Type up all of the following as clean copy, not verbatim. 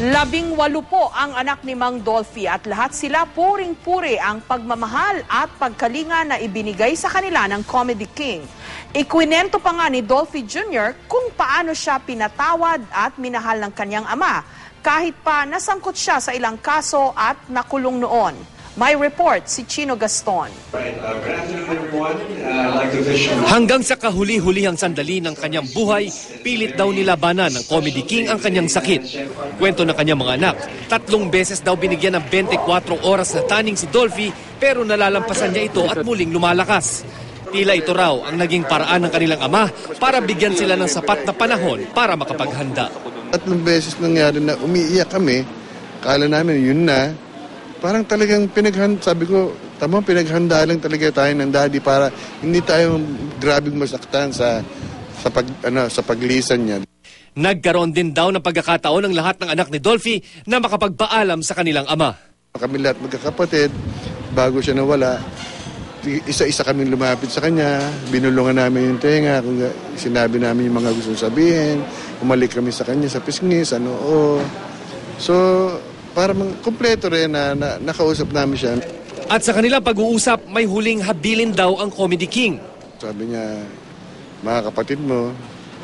18 po ang anak ni Mang Dolphy at lahat sila puring-puri ang pagmamahal at pagkalinga na ibinigay sa kanila ng Comedy King. Ikwinento pa nga ni Dolphy Jr. kung paano siya pinatawad at minahal ng kanyang ama kahit pa nasangkot siya sa ilang kaso at nakulong noon. May report si Chino Gaston. Hanggang sa kahuli-hulihang sandali ng kanyang buhay, pilit daw nilabanan ng Comedy King ang kanyang sakit. Kwento ng kanyang mga anak, 3 beses daw binigyan ng 24 oras na taning si Dolphy pero nalalampasan niya ito at muling lumalakas. Tila ito raw ang naging paraan ng kanilang ama para bigyan sila ng sapat na panahon para makapaghanda. 3 beses nangyari na umiiyak kami, kala namin yun na. Parang talagang sabi ko, pinaghanda lang talaga tayo ng daddy para hindi tayo grabing masaktan sa paglisan niya. Nagkaroon din daw ng pagkakataon ng lahat ng anak ni Dolphy na makapagpaalam sa kanilang ama. Kami lahat magkakapatid, bago siya nawala, isa-isa kami lumapit sa kanya, binulungan namin yung tenga, kung sinabi namin yung mga gusto sabihin, umalik kami sa kanya sa pisngis, So, para kumpleto rin na nakausap namin siya. At sa kanilang pag-uusap, may huling habilin daw ang Comedy King. Sabi niya, mga kapatid mo,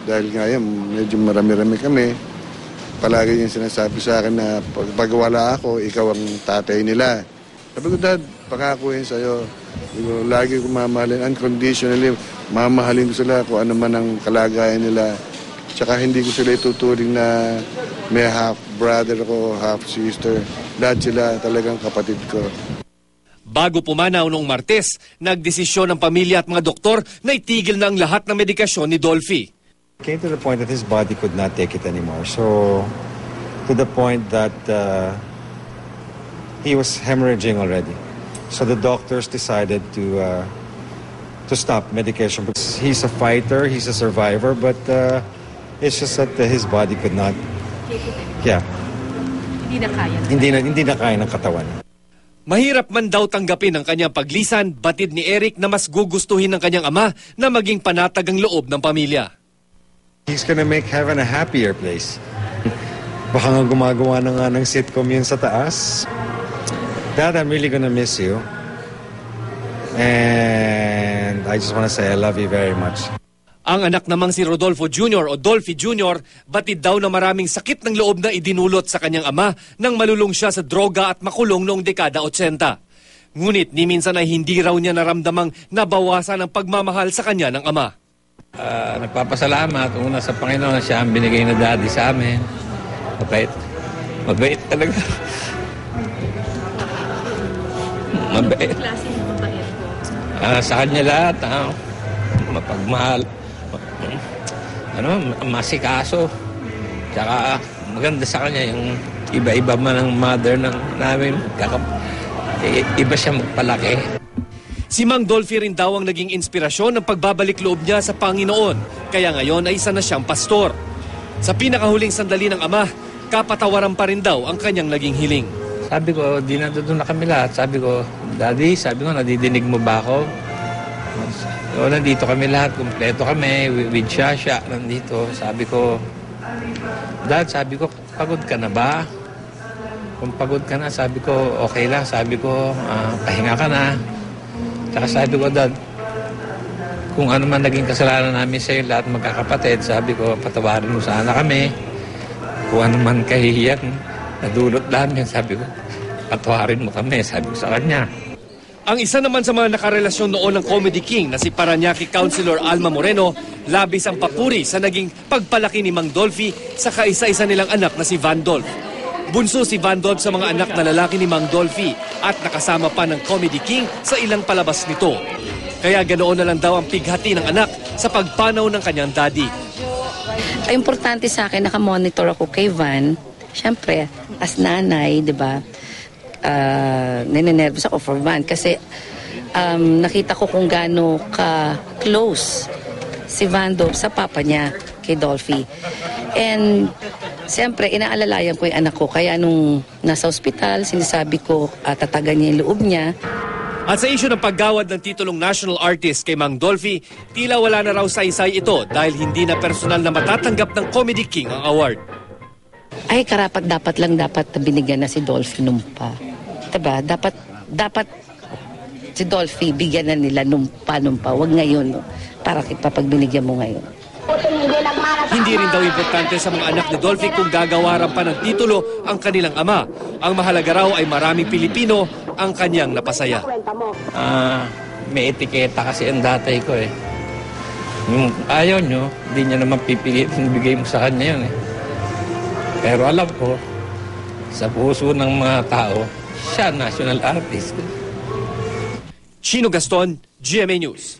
dahil nga yan, medyo marami-rami kami, palagi niyang sinasabi sa akin na pag wala ako, ikaw ang tatay nila. Sabi ko, Dad, pakakuhin sa'yo. Lagi ko mamahalin, unconditionally, mamahalin ko sila kung ano man ang kalagayan nila. Tsaka hindi ko sila ituturing na may half brother ko, half sister. Lahat sila talagang kapatid ko. Bago pumanaw noong Martes, nagdesisyon ng pamilya at mga doktor na itigil na ang lahat ng medikasyon ni Dolphy. It came to the point that his body could not take it anymore. So, to the point that he was hemorrhaging already. So the doctors decided to stop medication. He's a fighter, he's a survivor, but it's just that his body could not. Yeah. Hindi na kaya ng katawan. Mahirap man daw tanggapin ang kanyang paglisan, batid ni Eric na mas gugustuhin ng kanyang ama na maging panatag ang loob ng pamilya. He's gonna make heaven a happier place. Baka nga gumagawa na nga ng sitcom yun sa taas. Dad, I'm really gonna miss you. And I just wanna say I love you very much. Ang anak namang si Rodolfo Jr. o Dolphy Jr. batid daw na maraming sakit ng loob na idinulot sa kanyang ama nang malulong siya sa droga at makulong noong dekada 80. Ngunit ni minsan ay hindi raw niya naramdamang nabawasan ang pagmamahal sa kanya ng ama. Nagpapasalamat una sa Panginoon, siya ang binigay na daddy sa amin. Mabait. Mabait talaga. Mabait. Sa kanya lahat, mapagmahal. Masikaso. Tsaka maganda sa kanya yung iba-iba man ang mother namin. Iba siya magpalaki. Si Mang Dolphy rin daw ang naging inspirasyon ng pagbabalik loob niya sa Panginoon. Kaya ngayon ay isa na siyang pastor. Sa pinakahuling sandali ng ama, kapatawaran pa rin daw ang kanyang naging hiling. Sabi ko, doon na kami lahat. Sabi ko, Daddy, nadidinig mo ba ako? Nandito kami lahat, kumpleto kami, with Shasha, nandito. Sabi ko, Dad, pagod ka na ba? Kung pagod ka na, sabi ko, okay lang. Sabi ko, pahinga ka na. Saka sabi ko, Dad, kung ano man naging kasalanan namin sa'yo, lahat magkakapatid, sabi ko, patawarin mo sana kami. Kung ano man kahihiyan, nadulot namin, sabi ko, patawarin mo kami, sabi ko sa kanya. Ang isa naman sa mga nakarelasyon noon ng Comedy King na si Parañaque Councilor Alma Moreno, labis ang papuri sa naging pagpalaki ni Mang Dolphy sa kaisa-isa nilang anak na si Van Dolph. Bunso si Van Dolph sa mga anak na lalaki ni Mang Dolphy at nakasama pa ng Comedy King sa ilang palabas nito. Kaya ganoon na lang daw ang pighati ng anak sa pagpanaw ng kanyang daddy. Ay, importante sa akin, nakamonitor ako kay Van. Siyempre, as nanay, di ba? Ninenervous ako for Van kasi nakita ko kung gaano ka-close si Van Dolph sa papa niya kay Dolphy. And siyempre, inaalalayan ko yung anak ko. Kaya nung nasa ospital, sinasabi ko tatagan niya yung loob niya. At sa isyu ng paggawad ng titulong national artist kay Mang Dolphy, tila wala na raw saysay ito dahil hindi na personal na matatanggap ng Comedy King ang award. ay karapat dapat binigyan na si Dolphy nung pa. Diba? Dapat si Dolphy bigyan na nila nung pa. Wag ngayon, no? Para pagbinigyan mo ngayon. Hindi rin daw importante sa mga anak ni Dolphy kung gagawaran pa ng titulo ang kanilang ama. Ang mahalaga raw ay maraming Pilipino ang kanyang napasaya. May etiketa kasi ang datay ko eh. Yung ayaw nyo, hindi niya naman pipilitin bigay mo sa kanya yun eh. Pero alam ko, sa puso ng mga tao, siya national artist. Chino Gaston, GMA News.